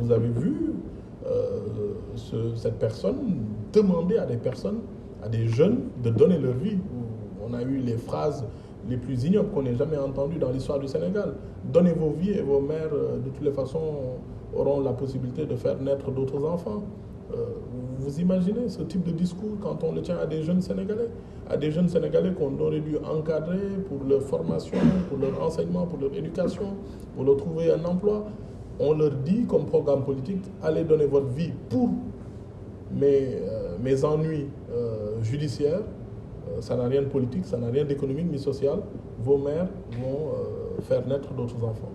Vous avez vu cette personne demander à des personnes, à des jeunes, de donner leur vie. On a eu les phrases les plus ignobles qu'on ait jamais entendues dans l'histoire du Sénégal. Donnez vos vies et vos mères, de toutes les façons, auront la possibilité de faire naître d'autres enfants. Vous imaginez ce type de discours quand on le tient à des jeunes Sénégalais qu'on aurait dû encadrer pour leur formation, pour leur enseignement, pour leur éducation, pour leur trouver un emploi. On leur dit comme programme politique, allez donner votre vie pour mes ennuis judiciaires. Ça n'a rien de politique, ça n'a rien d'économique ni social. Vos mères vont faire naître d'autres enfants.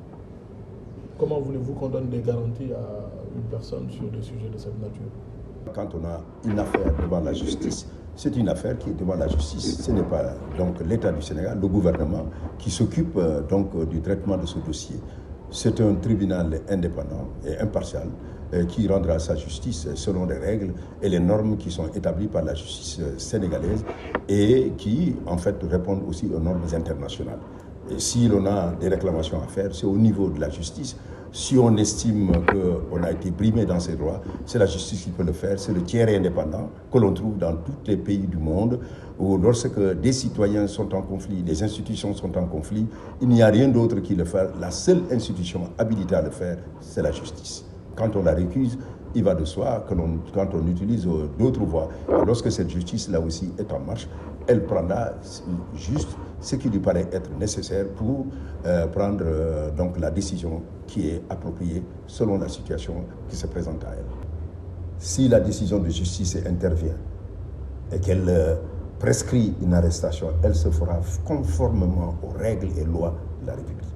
Comment voulez-vous qu'on donne des garanties à une personne sur des sujets de cette nature? Quand on a une affaire devant la justice, c'est une affaire qui est devant la justice. Ce n'est pas donc l'État du Sénégal, le gouvernement, qui s'occupe donc du traitement de ce dossier. C'est un tribunal indépendant et impartial qui rendra sa justice selon les règles et les normes qui sont établies par la justice sénégalaise et qui, en fait, répondent aussi aux normes internationales. Et si l'on a des réclamations à faire, c'est au niveau de la justice. Si on estime qu'on a été brimé dans ses droits, c'est la justice qui peut le faire, c'est le tiers indépendant que l'on trouve dans tous les pays du monde, où lorsque des citoyens sont en conflit, des institutions sont en conflit, il n'y a rien d'autre qui le fait. La seule institution habilitée à le faire, c'est la justice. Quand on la récuse, il va de soi que quand on utilise d'autres voies, lorsque cette justice là aussi est en marche, elle prendra juste ce qui lui paraît être nécessaire pour prendre donc la décision qui est appropriée selon la situation qui se présente à elle. Si la décision de justice intervient et qu'elle prescrit une arrestation, elle se fera conformément aux règles et lois de la République.